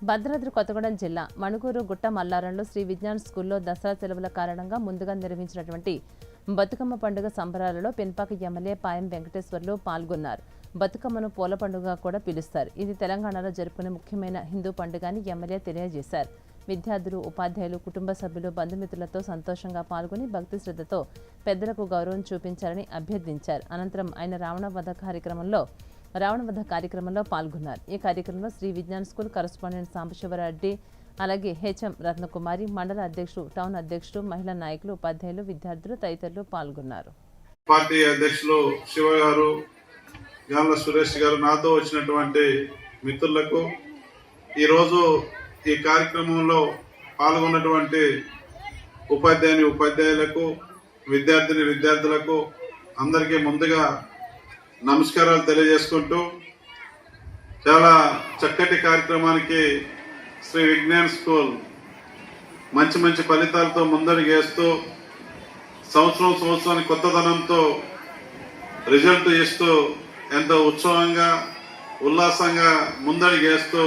భద్రాద్రి కొత్తగూడెం జిల్లా మణుగూరు గుట్ట మల్లారంలో శ్రీ విజ్ఞాన్ స్కూల్లో దసరా సెలవుల కారణంగా ముందుగా నిర్వహించినటువంటి బతుకమ్మ పండుగ సంబరాలలో పెన్పాక ఎమ్మెల్యే పాయం వెంకటేశ్వర్లు పాల్గొన్నారు. బతుకమ్మను పూల పండుగగా కూడా పిలుస్తారు. ఇది తెలంగాణలో జరుపుకునే ముఖ్యమైన హిందూ పండుగ అని ఎమ్మెల్యే తెలియజేశారు. విద్యార్థులు, ఉపాధ్యాయులు, కుటుంబ సభ్యులు, బంధుమిత్రులతో సంతోషంగా పాల్గొని భక్తి శ్రద్ధతో పెద్దలకు గౌరవం చూపించాలని అభ్యర్థించారు. అనంతరం ఆయన రావణవధ కార్యక్రమంలో పాల్గొన్నారు. ఈ కార్యక్రమంలో శ్రీ విజ్ఞాన్ స్కూల్ కరస్పాండెంట్ సాంబశివరెడ్డి, అలాగే హెచ్ఎం రత్నకుమారి, మండల అధ్యక్షుడు, టౌన్ అధ్యక్షుడు, మహిళా నాయకులు, ఉపాధ్యాయులు, విద్యార్థులు తదితరులు పాల్గొన్నారు. పార్టీ అధ్యక్షులు శివ గారు, గాండ్ల సురేష్ గారు, నాతో వచ్చినటువంటి మిత్రులకు, ఈరోజు ఈ కార్యక్రమంలో పాల్గొన్నటువంటి ఉపాధ్యాయులకు, విద్యార్థులకు అందరికీ ముందుగా నమస్కారాలు తెలియజేసుకుంటూ, చాలా చక్కటి కార్యక్రమానికి శ్రీ విజ్ఞాన్ స్కూల్ మంచి ఫలితాలతో ముందడుగేస్తూ సంవత్సరానికి కొత్తదనంతో రిజల్ట్ ఇస్తూ ఎంతో ఉత్సవంగా ఉల్లాసంగా ముందడుగేస్తూ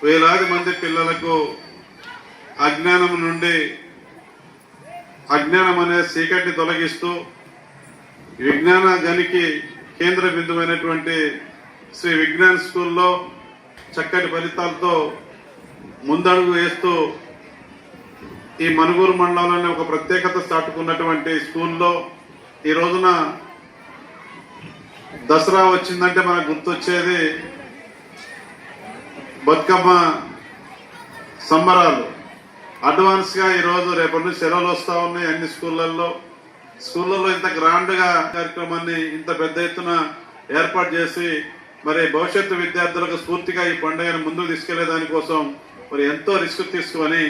వేలాది మంది పిల్లలకు అజ్ఞానం అనే చీకటిని తొలగిస్తూ విజ్ఞాన గనికి కేంద్ర బిందువైనటువంటి శ్రీ విజ్ఞాన్ స్కూల్లో చక్కటి ఫలితాలతో ముందడుగు వేస్తూ ఈ మణుగూరు మండలంలోనే ఒక ప్రత్యేకత చాటుకున్నటువంటి స్కూల్లో ఈ రోజున దసరా వచ్చిందంటే మనకు గుర్తొచ్చేది బతుకమ్మ సంబరాలు. అడ్వాన్స్ గా ఈరోజు రేపటి నుంచి సెలవులు వస్తా ఉన్నాయి అన్ని స్కూళ్ళల్లో ఇంత గ్రాండ్ గా కార్యక్రమాన్ని ఇంత పెద్ద ఎత్తున ఏర్పాటు చేసి మరి భవిష్యత్తు విద్యార్థులకు స్ఫూర్తిగా ఈ పండుగను ముందుకు తీసుకెళ్లే దానికోసం మరి ఎంతో రిస్క్ తీసుకుని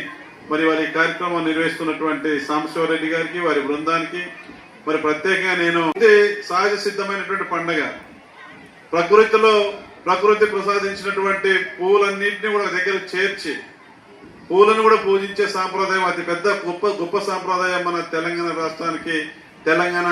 మరి వారి కార్యక్రమం నిర్వహిస్తున్నటువంటి సాంబశివరెడ్డి గారికి, వారి బృందానికి మరి ప్రత్యేకంగా నేను సహజ సిద్ధమైనటువంటి పండుగ, ప్రకృతి ప్రసాదించినటువంటి పువ్వులన్నింటినీ కూడా దగ్గర చేర్చి పూలను కూడా పూజించే సాంప్రదాయం అతి పెద్ద గొప్ప సాంప్రదాయం మన తెలంగాణ రాష్ట్రానికి. తెలంగాణ